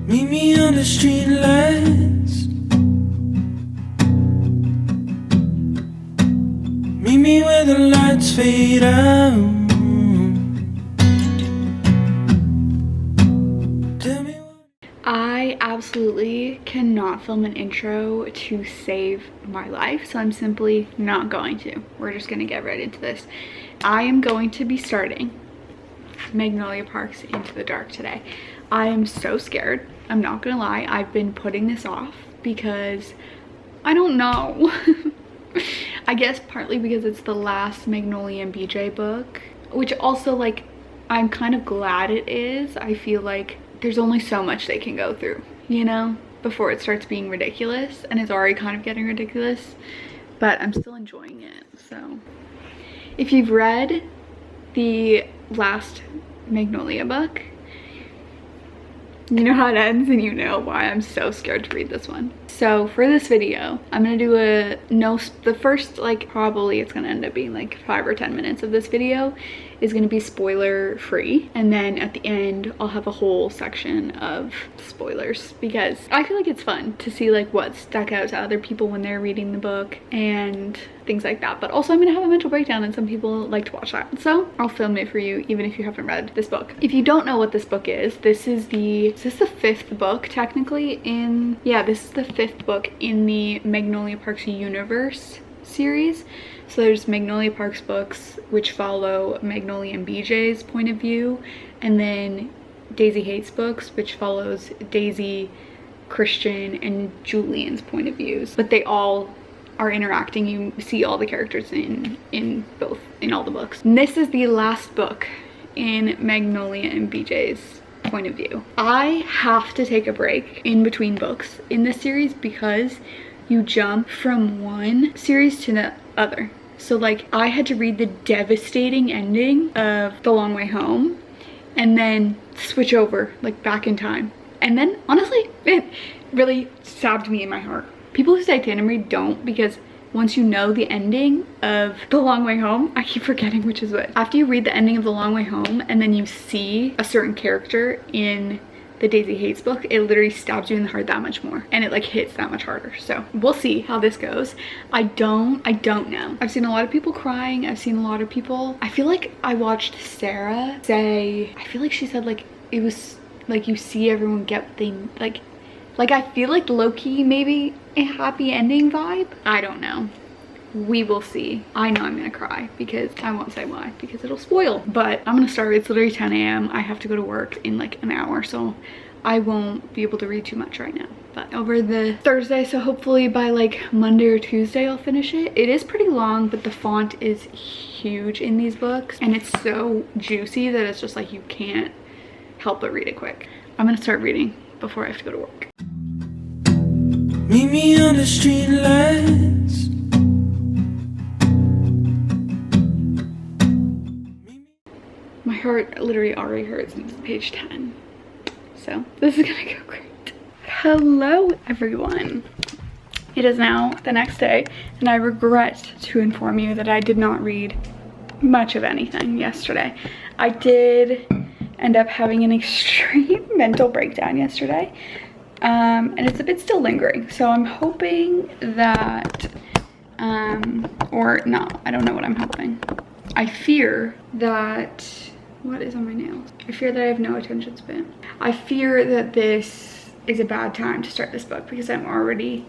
Meet me under street lights. Meet me where the lights fade out. Tell me what. I absolutely cannot film an intro to save my life, so I'm simply not going to. We're just gonna get right into this. I am going to be starting Magnolia Parks Into the Dark today. I am so scared. I'm not gonna lie. I've been putting this off because I don't know. I guess partly because it's the last Magnolia and BJ book, which also, like, I'm kind of glad it is. I feel like there's only so much they can go through, you know, before it starts being ridiculous, and it's already kind of getting ridiculous, but I'm still enjoying it. So if you've read the last Magnolia book, you know how it ends and you know why I'm so scared to read this one. So for this video, I'm gonna do the first, like, probably it's gonna end up being like 5 or 10 minutes of this video is gonna be spoiler free, and then at the end I'll have a whole section of spoilers because I feel like it's fun to see like what stuck out to other people when they're reading the book and things like that. But also I'm gonna have a mental breakdown, and some people like to watch that, so I'll film it for you even if you haven't read this book. If you don't know what this book is the 5th book technically in, yeah, this is the 5th book in the Magnolia Parks universe series. So there's Magnolia Parks books which follow Magnolia and BJ's point of view, and then Daisy Hates books which follows Daisy, Christian, and Julian's point of views, but they all are interacting. You see all the characters in all the books. And this is the last book in Magnolia and BJ's point of view. I have to take a break in between books in this series because you jump from one series to the other. So like I had to read the devastating ending of The Long Way Home and then switch over like back in time. And then honestly, it really stabbed me in my heart. People who say tandem read don't, because once you know the ending of The Long Way Home, I keep forgetting which is which. After you read the ending of The Long Way Home and then you see a certain character in the Daisy Hates book, it literally stabs you in the heart that much more, and it like hits that much harder. So we'll see how this goes. I don't know. I've seen a lot of people crying. I've seen a lot of people, I feel like I watched Sarah say, I feel like she said like it was like you see everyone get what they like I feel like low-key maybe a happy ending vibe. I don't know. We will see. I know I'm gonna cry because I won't say why because it'll spoil, but I'm gonna start. It's literally 10 a.m. I have to go to work in like an hour, so I won't be able to read too much right now. But over the Thursday, so hopefully by like Monday or Tuesday I'll finish it. It is pretty long, but the font is huge in these books and it's so juicy that it's just like you can't help but read it quick. I'm gonna start reading before I have to go to work. Meet me under street lights. My heart literally already hurts since page 10. So this is gonna go great. Hello everyone. It is now the next day and I regret to inform you that I did not read much of anything yesterday. I did end up having an extreme mental breakdown yesterday. And it's a bit still lingering, so I'm hoping that or no, I don't know what I'm hoping. I fear that, what is on my nails? I fear that I have no attention span. I fear that this is a bad time to start this book because I'm already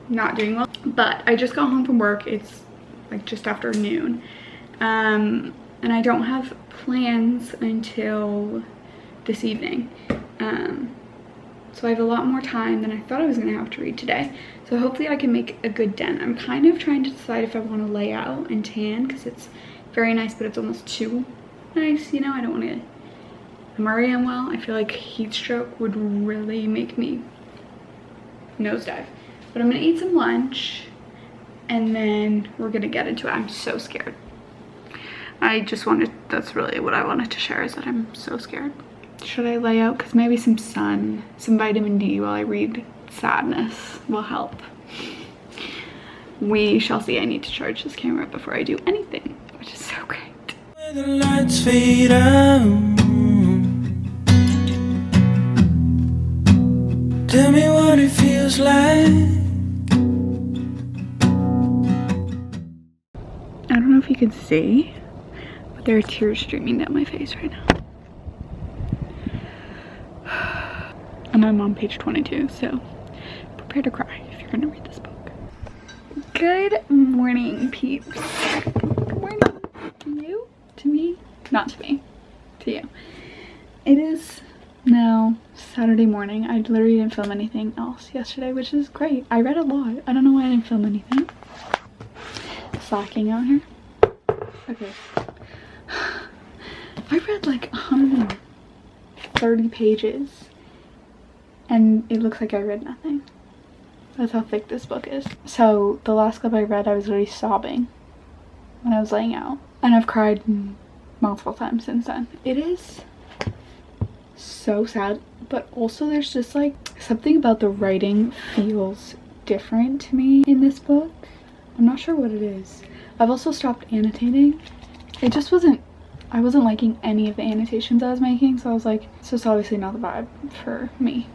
not doing well. But I just got home from work. It's like just after noon, and I don't have plans until this evening. So I have a lot more time than I thought I was gonna have to read today. So hopefully I can make a good dent. I'm kind of trying to decide if I want to lay out and tan because it's very nice, but it's almost too nice, you know? I don't want to, I'm already unwell. I feel like heat stroke would really make me nosedive. But I'm gonna eat some lunch and then we're gonna get into it. I'm so scared. That's really what I wanted to share, is that I'm so scared. Should I lay out? Because maybe some sun, some vitamin D while I read Sadness will help. We shall see. I need to charge this camera before I do anything, which is so great. Where the lights fade out. Tell me what it feels like. I don't know if you can see, but there are tears streaming down my face right now. And I'm on page 22, so prepare to cry if you're gonna read this book. Good morning, peeps. Good morning to you, to me, not to me, to you. It is now Saturday morning. I literally didn't film anything else yesterday, which is great. I read a lot. I don't know why I didn't film anything. Slacking out here. Okay. I read like 130 pages and it looks like I read nothing. That's how thick this book is. So the last clip I read, I was literally sobbing when I was laying out, and I've cried multiple times since then. It is so sad, but also there's just like something about the writing feels different to me in this book. I'm not sure what it is. I've also stopped annotating. It just wasn't, I wasn't liking any of the annotations I was making, so I was like, this is obviously not the vibe for me.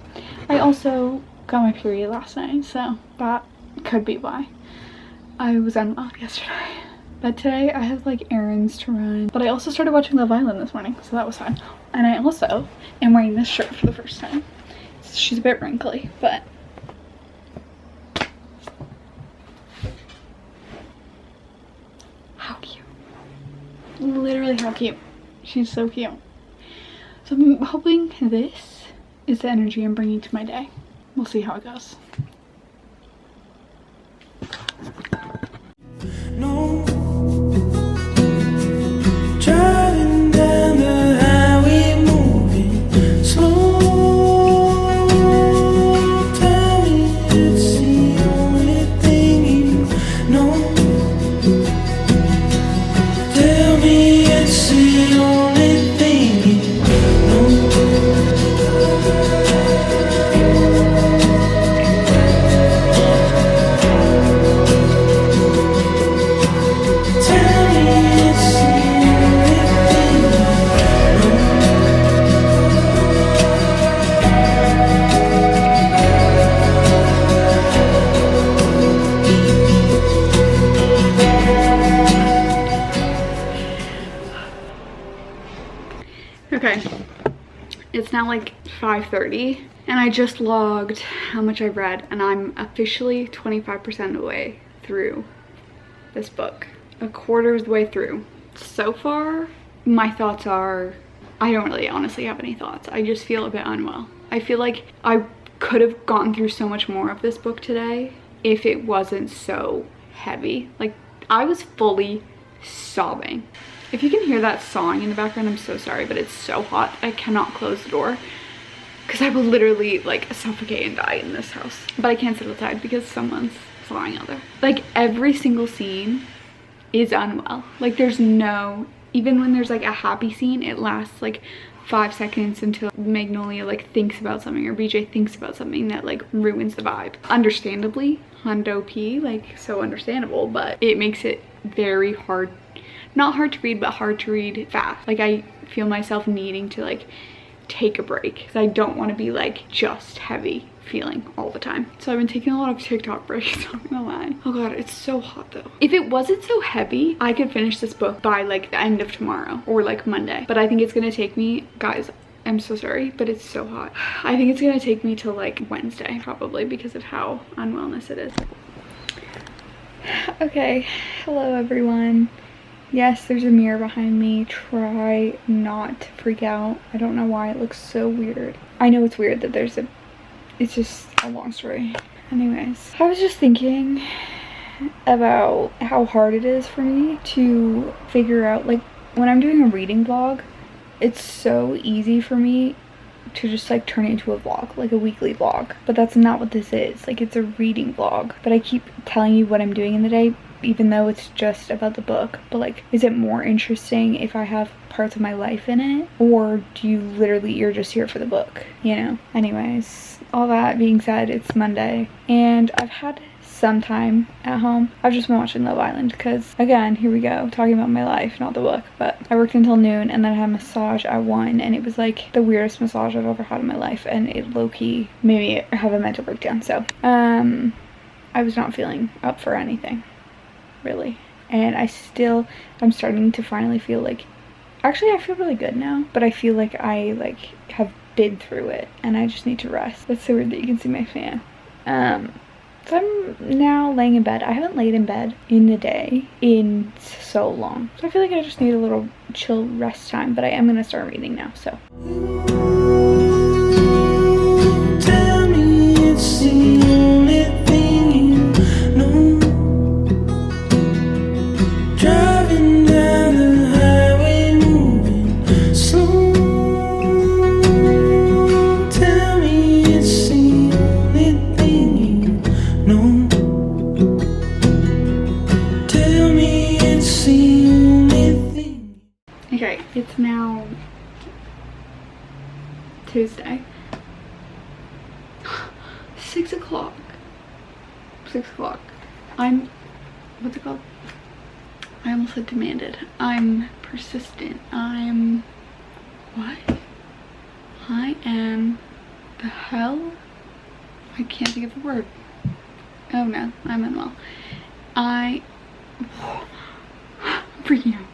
I also got my period last night, so that could be why I was unwell yesterday. But today I have like errands to run. But I also started watching Love Island this morning, so that was fun. And I also am wearing this shirt for the first time. She's a bit wrinkly, but how cute. Literally how cute. She's so cute. So I'm hoping this is the energy I'm bringing to my day. We'll see how it goes. No, driving down the highway, moving slow. Tell me it's the only thing you know. Tell me it's the only thing you know. Okay, it's now like 5:30 and I just logged how much I've read, and I'm officially 25% of the way through this book. A quarter of the way through. So far, my thoughts are, I don't really honestly have any thoughts. I just feel a bit unwell. I feel like I could have gotten through so much more of this book today if it wasn't so heavy. Like, I was fully sobbing. If you can hear that sawing in the background, I'm so sorry, but it's so hot. I cannot close the door because I will literally like suffocate and die in this house. But I can't sit outside because someone's sawing out there. Like, every single scene is unwell. Like, there's no, even when there's like a happy scene, it lasts like 5 seconds until Magnolia like thinks about something, or BJ thinks about something that like ruins the vibe. Understandably, Hundo P, like, so understandable, but it makes it very hard, not hard to read, but hard to read fast. Like, I feel myself needing to like take a break because I don't want to be like just heavy feeling all the time. So I've been taking a lot of TikTok breaks, I'm not gonna lie. Oh god, it's so hot though. If it wasn't so heavy, I could finish this book by like the end of tomorrow or like Monday. But I think it's gonna take me, guys, I'm so sorry, but it's so hot. I think it's gonna take me till like Wednesday probably because of how unwellness it is. Okay, hello everyone. Yes, there's a mirror behind me. Try not to freak out. I don't know why it looks so weird. I know it's weird that there's a, it's just a long story. Anyways, I was just thinking about how hard it is for me to figure out, like, when I'm doing a reading vlog, it's so easy for me to just like turn it into a vlog, like a weekly vlog. But that's not what this is. Like, it's a reading vlog. But I keep telling you what I'm doing in the day, even though it's just about the book. But like, is it more interesting if I have parts of my life in it, or do you literally, you're just here for the book, you know? Anyways, all that being said, it's Monday and I've had some time at home. I've just been watching Love Island because, again, here we go, talking about my life, not the book. But I worked until noon and then I had a massage at 1, and it was like the weirdest massage I've ever had in my life, and it low-key made me have a mental breakdown. So I was not feeling up for anything, really. And I'm starting to finally feel like, actually I feel really good now, but I feel like I have been through it and I just need to rest. That's so weird that you can see my fan. So I'm now laying in bed. I haven't laid in bed in the day in so long, so I feel like I just need a little chill rest time, but I am gonna start reading now. So Tell me it's the only thing you know. Driving down the highway, moving slow. Tell me it's the only thing you know. Tell me it's the only thing. okay, it's now Tuesday. 6 o'clock. 6 o'clock. What's it called? I almost said demanded. I'm persistent. What? I am the hell? I can't think of the word. Oh no, I'm unwell. I'm freaking out.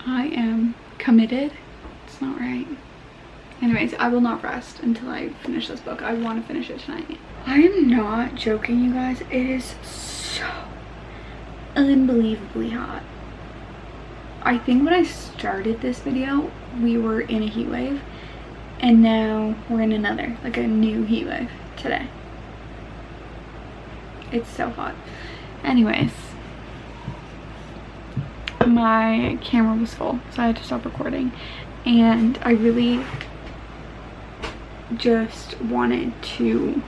I am committed. It's not right. Anyways, I will not rest until I finish this book. I want to finish it tonight. I am not joking, you guys. It is so unbelievably hot. I think when I started this video, we were in a heat wave, and now we're in another, like a new heat wave today. It's so hot. Anyways, my camera was full, so I had to stop recording, and I really just wanted to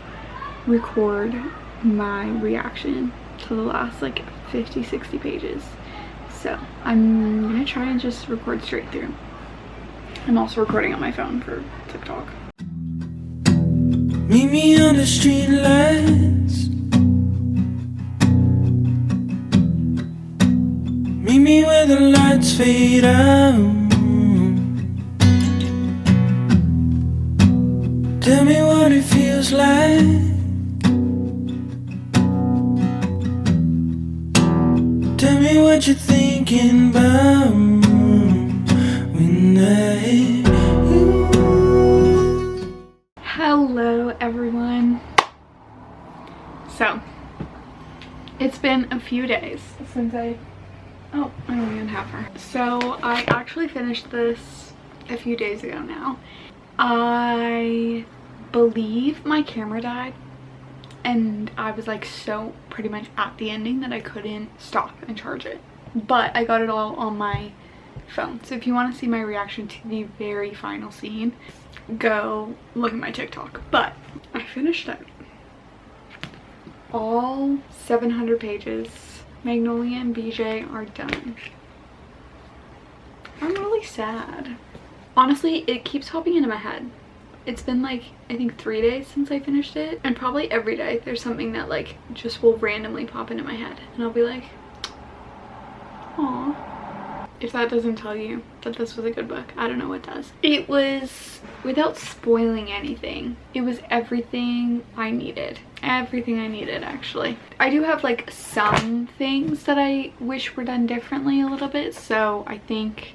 record my reaction to the last like 50-60 pages. So I'm gonna try and just record straight through. I'm also recording on my phone for TikTok. Meet me under street lights. Meet me where the lights fade out. Tell me what it feels like. Tell me what you're thinking about when I hit you. Hello everyone. So it's been a few days since I don't even have her. So I actually finished this a few days ago now. I believe my camera died, and I was like so pretty much at the ending that I couldn't stop and charge it, but I got it all on my phone. So if you want to see my reaction to the very final scene, go look at my TikTok. But I finished it, all 700 pages. Magnolia and BJ are done. I'm really sad. Honestly, it keeps popping into my head. It's been like, I think 3 days since I finished it, and probably every day there's something that like just will randomly pop into my head, and I'll be like, aw. If that doesn't tell you that this was a good book, I don't know what does. It was, without spoiling anything, it was everything I needed. Everything I needed, actually. I do have like some things that I wish were done differently a little bit, so I think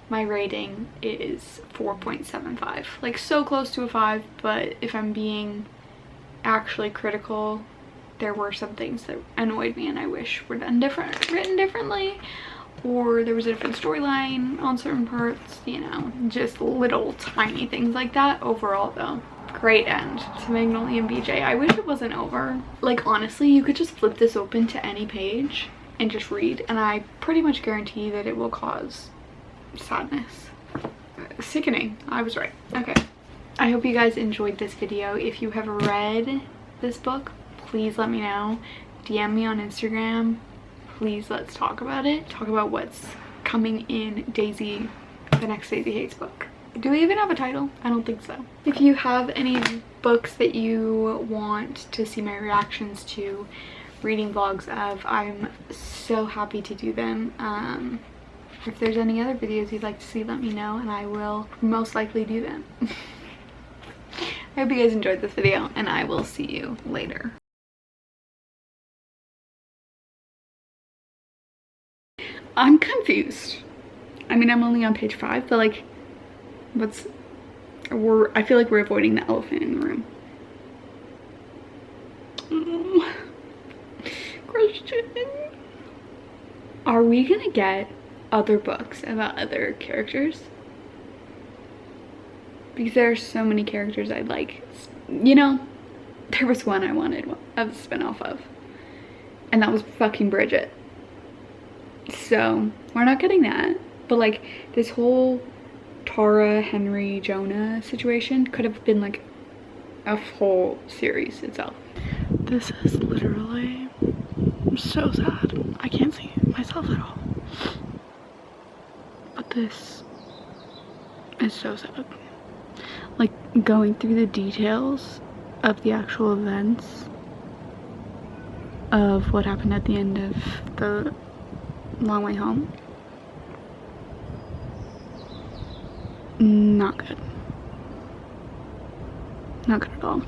my rating is 4.75, like so close to a 5, but if I'm being actually critical, there were some things that annoyed me and I wish were done written differently, or there was a different storyline on certain parts, you know, just little tiny things like that. Overall though, great end to Magnolia and BJ. I wish it wasn't over. Like honestly, you could just flip this open to any page and just read, and I pretty much guarantee that it will cause sadness. Sickening. I was right. Okay, I hope you guys enjoyed this video. If you have read this book, please let me know. DM me on Instagram. Please, let's talk about it. Talk about what's coming in Daisy, the next Daisy Hates book. Do we even have a title? I don't think so. If you have any books that you want to see my reactions to, reading vlogs of. I'm so happy to do them. If there's any other videos you'd like to see, let me know and I will most likely do them. I hope you guys enjoyed this video and I will see you later. I'm confused. I mean, I'm only on page 5, but like, I feel like we're avoiding the elephant in the room. Oh, Christian. Are we gonna get other books about other characters? Because there are so many characters I'd like. You know, there was one I wanted a spin-off of, and that was fucking Bridget. So we're not getting that, but like this whole Tara, Henry, Jonah situation could have been like a whole series itself. This is literally so sad. I can't see myself at all. But this is so sad. Like going through the details of the actual events of what happened at the end of the Long Way Home. Not good. Not good at all.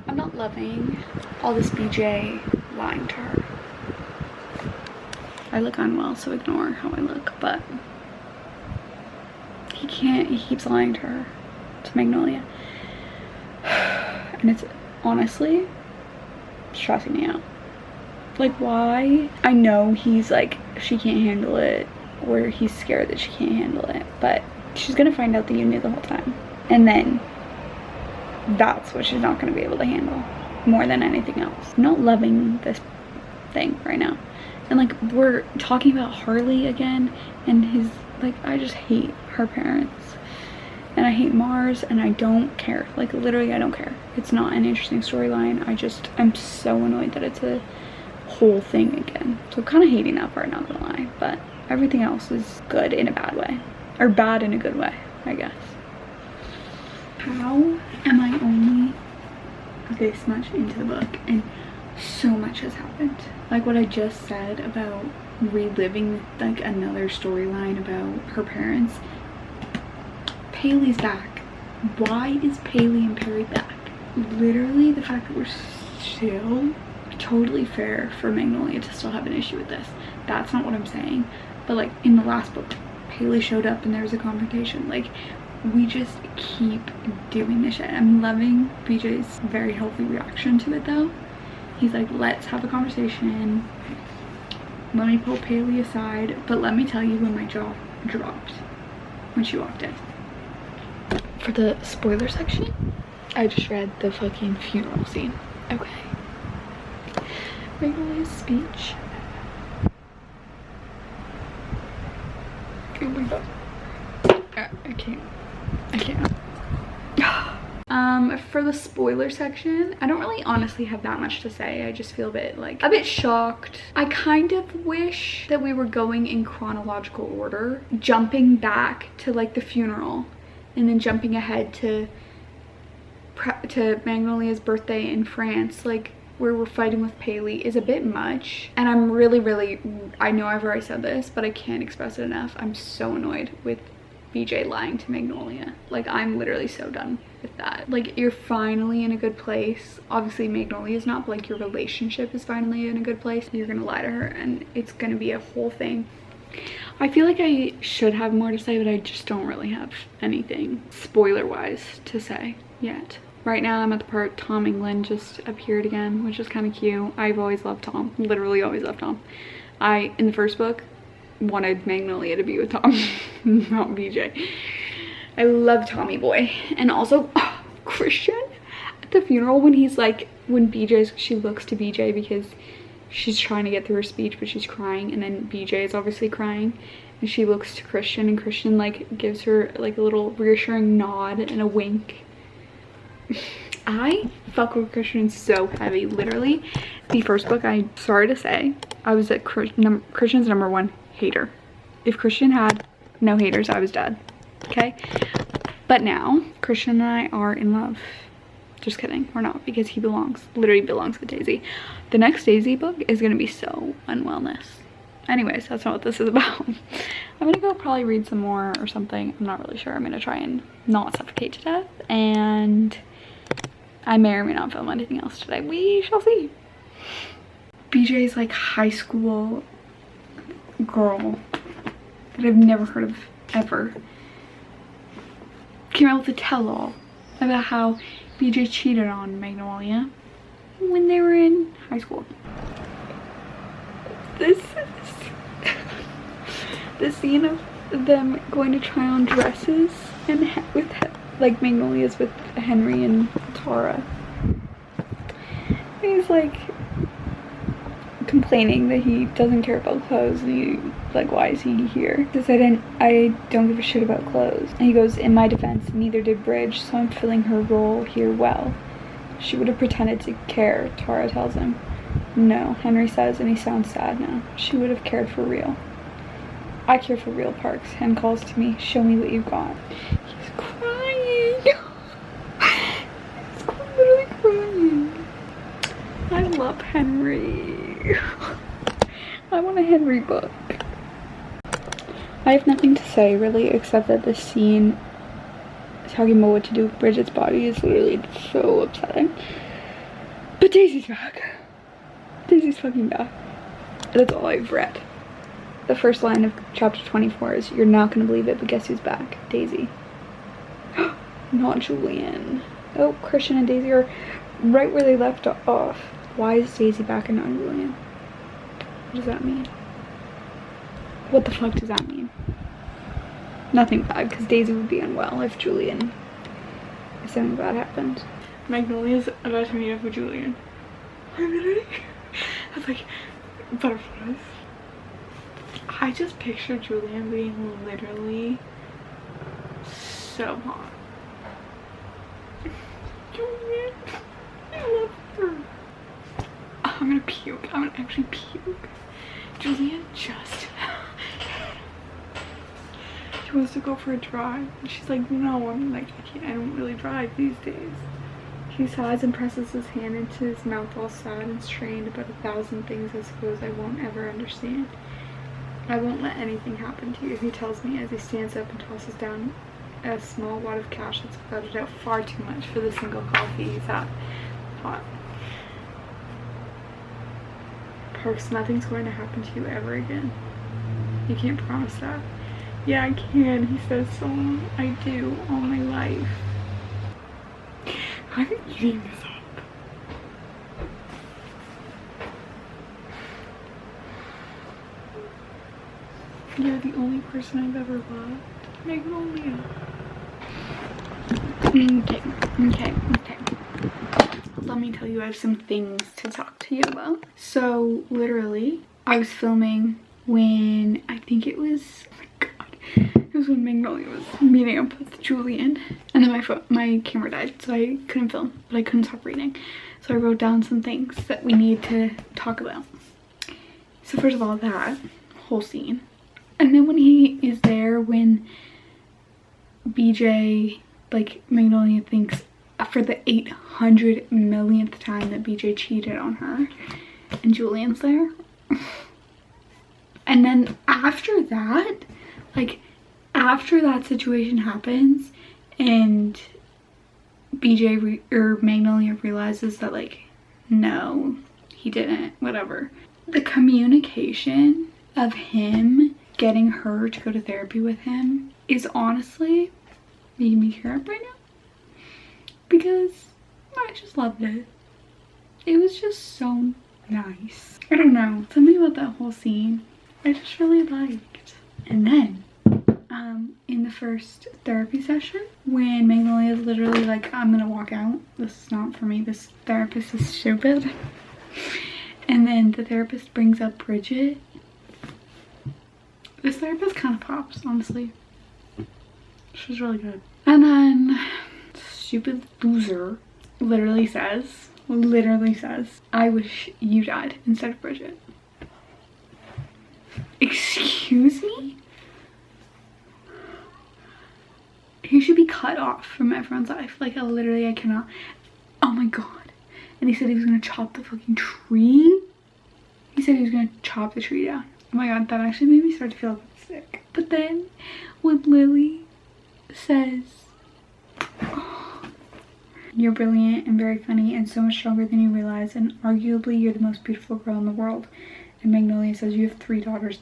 I'm not loving all this BJ lying to her. I look unwell, so ignore how I look, but he keeps lying to her, to Magnolia. And it's honestly stressing me out. Like, why? I know he's like, she can't handle it, or he's scared that she can't handle it, but she's gonna find out that you knew the whole time. And then that's what she's not gonna be able to handle more than anything else. I'm not loving this thing right now. And like, we're talking about Harley again, and his, like, I just hate her parents. And I hate Mars, and I don't care. Like, literally, I don't care. It's not an interesting storyline. I'm so annoyed that it's a whole thing again. So I'm kind of hating that part, not gonna lie. But everything else is good in a bad way. Or bad in a good way, I guess. How am I only this much into the book and so much has happened? Like what I just said about reliving like another storyline about her parents. Paley's back. Why is Paley and Perry back? Literally the fact that we're still totally fair for Magnolia to still have an issue with this. That's not what I'm saying. But like in the last book, Paley showed up and there was a confrontation. Like, we just keep doing this shit. I'm loving BJ's very healthy reaction to it though. He's like, let's have a conversation. Let me pull Paley aside. But let me tell you when my jaw dropped when she walked in. For the spoiler section, I just read the fucking funeral scene. Okay. Magnolia's speech. Oh my god. I can't. For the spoiler section, I don't really honestly have that much to say. I just feel a bit shocked. I kind of wish that we were going in chronological order, jumping back to like the funeral and then jumping ahead to Magnolia's birthday in France, like where we're fighting with Paley, is a bit much. And I'm really, I know I've already said this, but I can't express it enough. I'm so annoyed with BJ lying to Magnolia. Like, I'm literally so done with that. Like, you're finally in a good place. Obviously Magnolia's not, but like your relationship is finally in a good place. You're gonna lie to her and it's gonna be a whole thing. I feel like I should have more to say, but I just don't really have anything spoiler wise to say yet. Right now I'm at the part Tom England just appeared again, which is kind of cute. I've always loved Tom, literally always loved Tom. In the first book, wanted Magnolia to be with Tom, not BJ. I love Tommy boy. And also Christian at the funeral when he's like, she looks to BJ because she's trying to get through her speech but she's crying, and then BJ is obviously crying and she looks to Christian and Christian like gives her like a little reassuring nod and a wink. I fuck with Christian so heavy. Literally the first book, I'm sorry to say, I was at Christian's #1 hater. If Christian had no haters, I was dead. Okay, but now Christian and I are in love. Just kidding, we're not, because he literally belongs with Daisy. The next Daisy book is gonna be so unwellness. Anyways, that's not what this is about. I'm gonna go probably read some more or something. I'm not really sure. I'm gonna try and not suffocate to death, and I may or may not film anything else today. We shall see. BJ's like high school girl that I've never heard of ever came out with a tell-all about how BJ cheated on Magnolia when they were in high school. This is the scene of them going to try on dresses and with like Magnolia's with Henry and Tara. He's like complaining that he doesn't care about clothes, and he like, why is he here? He says, I don't give a shit about clothes. And he goes, in my defense, neither did Bridge, so I'm filling her role here well. She would have pretended to care, Tara tells him. No, Henry says, and he sounds sad now. She would have cared for real. I care for real, Parks. Hen calls to me, show me what you've got. He's crying. He's literally crying. I love Henry. I want a Henry book. I have nothing to say really, except that this scene talking about what to do with Bridget's body is literally so upsetting. But Daisy's back. Daisy's fucking back. That's all I've read. The first line of chapter 24 is, you're not gonna believe it, but guess who's back? Daisy. Not Julian. Oh, Christian and Daisy are right where they left off. Why is Daisy back and not Julian? What does that mean? What the fuck does that mean? Nothing bad, because Daisy would be unwell if something bad happened. Magnolia's about to meet up with Julian. I was like, butterflies. I just picture Julian being literally so hot. Julian, I love her. I'm gonna puke. I'm gonna actually puke. Julian just she wants to go for a drive, and she's like, no. I'm like, I don't really drive these days. He sighs and presses his hand into his mouth, all sad and strained about 1,000 things I suppose I won't ever understand. I won't let anything happen to you, he tells me as he stands up and tosses down a small wad of cash that's without a doubt far too much for the single coffee he's had. Hot. Parks, nothing's going to happen to you ever again. You can't promise that. Yeah, I can, he says, so I do all my life. I'm eating this up. You're the only person I've ever loved. Magnolia. Okay. Let me tell you, I have some things to talk to you about. So, literally, I was filming when, I think it was, oh my god, it was when Magnolia was meeting up with Julian. And then my camera died, so I couldn't film, but I couldn't stop reading. So I wrote down some things that we need to talk about. So first of all, that whole scene. And then when he is there, when BJ, like, Magnolia thinks for the 800 millionth time that BJ cheated on her, and Julian's there. And then after that, like, after that situation happens and Magnolia realizes that, like, no, he didn't, whatever. The communication of him getting her to go to therapy with him is honestly making me tear up right now, because I just loved it. It was just so nice. I don't know, something about that whole scene I just really liked. And then in the first therapy session, when Magnolia is literally like, I'm gonna walk out, this is not for me, this therapist is stupid. And then the therapist brings up Bridget. This therapist kind of pops, honestly. She's really good. And then stupid loser literally says, I wish you died instead of Bridget. Excuse me? He should be cut off from everyone's life. Like, literally, I cannot. Oh my god. And he said he was gonna chop the fucking tree. He said he was gonna chop the tree down. Oh my god, that actually made me start to feel a bit sick. But then when Lily says, oh, you're brilliant and very funny and so much stronger than you realize, and arguably you're the most beautiful girl in the world. And Magnolia says, you have 3 daughters, ...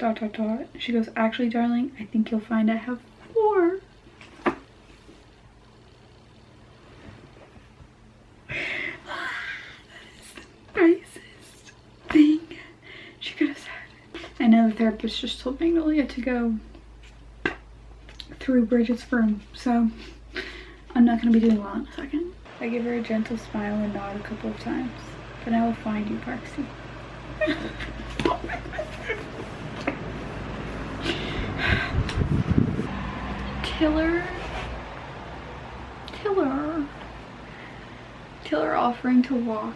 She goes, actually, darling, I think you'll find I have 4. Nicest thing she could have said. I know the therapist just told Magnolia to go through Bridget's room, so I'm not going to be doing well in a second. I give her a gentle smile and nod a couple of times. Then I will find you, Parksy. Tiller offering to walk,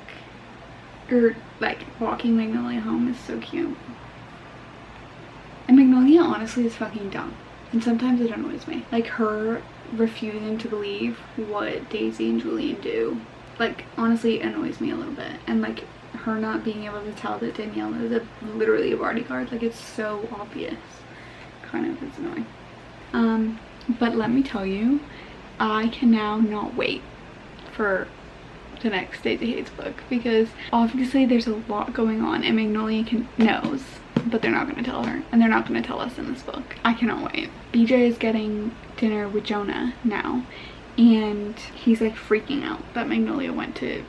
or like walking Magnolia home is so cute. And Magnolia honestly is fucking dumb, and sometimes it annoys me. Like her refusing to believe what Daisy and Julian do, like honestly annoys me a little bit. And like her not being able to tell that Danielle is literally a bodyguard, like it's so obvious, kind of is annoying. But let me tell you, I can now not wait for the next Daisy Hates book, because obviously there's a lot going on and Magnolia knows, but they're not going to tell her, and they're not going to tell us in this book. I cannot wait. BJ is getting dinner with Jonah now, and he's like freaking out that Magnolia went to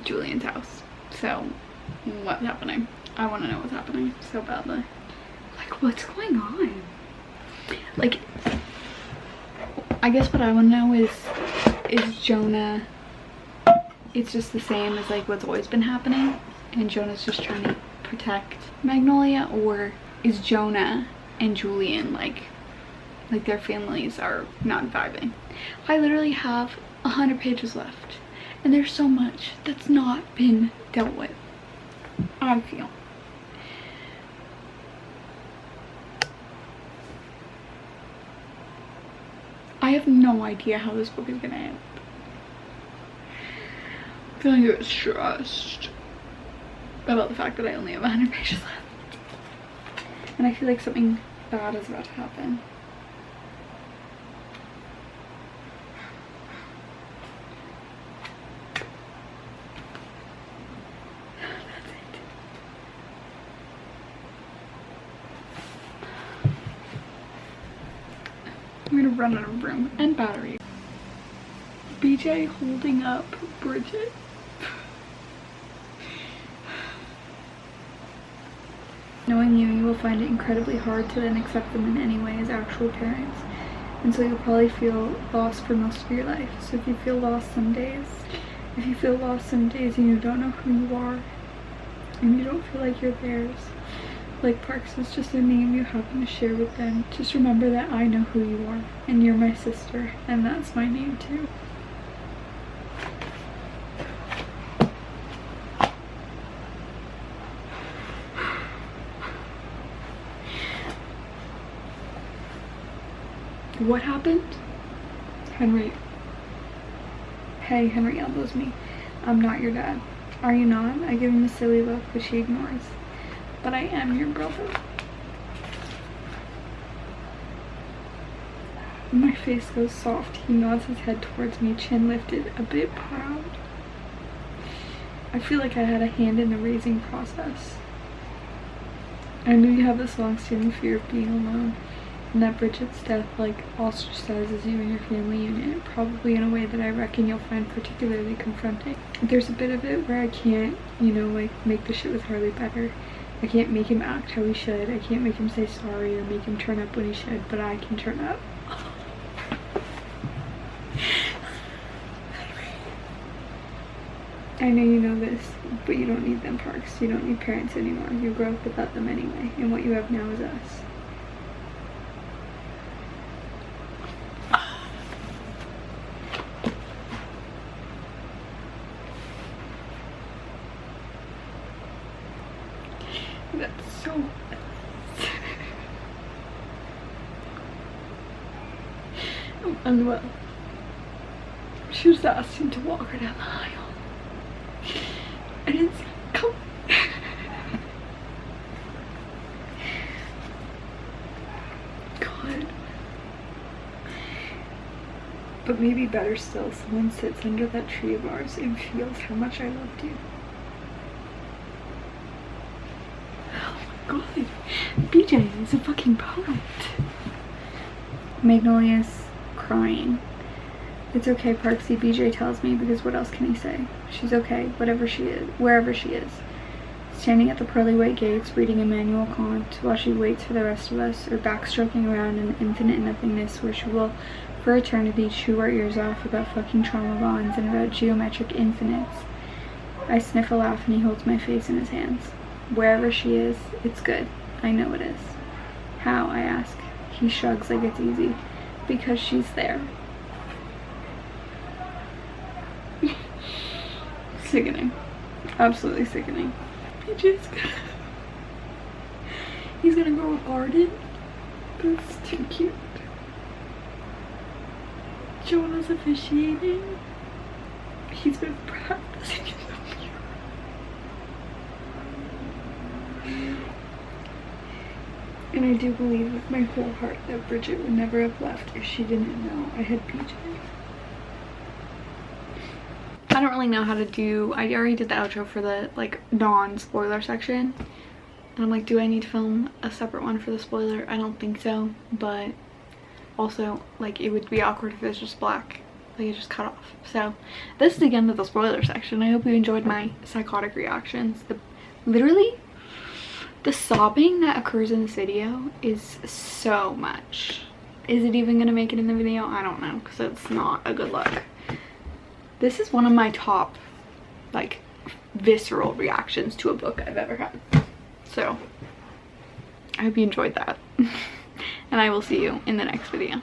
Julian's house. So what's happening? I want to know what's happening so badly. Like, what's going on? Like, I guess what I want to know is Jonah, it's just the same as like what's always been happening and Jonah's just trying to protect Magnolia, or is Jonah and Julian like their families are not vibing? I literally have 100 pages left and there's so much that's not been dealt with, I feel. I have no idea how this book is gonna end. I'm feeling a bit stressed about the fact that I only have 100 pages left. And I feel like something bad is about to happen. That's it. I'm gonna run out of room and battery. BJ holding up Bridget. Knowing you, you will find it incredibly hard to then accept them in any way as actual parents. And so you'll probably feel lost for most of your life. So if you feel lost some days and you don't know who you are, and you don't feel like you're theirs, like Parks is just a name you happen to share with them, just remember that I know who you are, and you're my sister, and that's my name too. What happened? Henry. Hey, Henry elbows me. I'm not your dad. Are you not? I give him a silly look, which he ignores. But I am your brother. My face goes soft. He nods his head towards me, chin lifted, a bit proud. I feel like I had a hand in the raising process. I knew you have this long-standing fear of being alone, and that Bridget's death like ostracizes you and your family unit, probably in a way that I reckon you'll find particularly confronting. There's a bit of it where I can't, you know, like make the shit with Harley better. I can't make him act how he should. I can't make him say sorry or make him turn up when he should, but I can turn up. I know you know this, but you don't need them, Parks. You don't need parents anymore. You grow up without them anyway, and what you have now is us. That's so nice. I'm unwell. She was asking to walk her down the aisle. And it's, come. God. But maybe better still, someone sits under that tree of ours and feels how much I loved you. Oh my god. BJ is a fucking poet. Magnolia's crying. It's okay, Parksy, BJ tells me, because what else can he say? She's okay, whatever she is, wherever she is. Standing at the pearly white gates, reading Immanuel Kant, while she waits for the rest of us, or backstroking around in infinite nothingness where she will, for eternity, chew our ears off about fucking trauma bonds and about geometric infinites. I sniff a laugh and he holds my face in his hands. Wherever she is, it's good. I know it is. How? I ask. He shrugs like it's easy. Because she's there. Sickening. Absolutely sickening. He's gonna grow a garden. That's too cute. Jonah's officiating. He's been practicing in the mirror. And I do believe with my whole heart that Bridget would never have left if she didn't know I had PJ. I don't really know how to do, I already did the outro for the like non-spoiler section. And I'm like, do I need to film a separate one for the spoiler? I don't think so, but also like it would be awkward if it was just black, like it just cut off. So this is the end of the spoiler section. I hope you enjoyed my psychotic reactions. Literally the sobbing that occurs in this video is so much. Is it even gonna make it in the video? I don't know, because it's not a good look. This is one of my top like visceral reactions to a book I've ever had. So I hope you enjoyed that. And I will see you in the next video.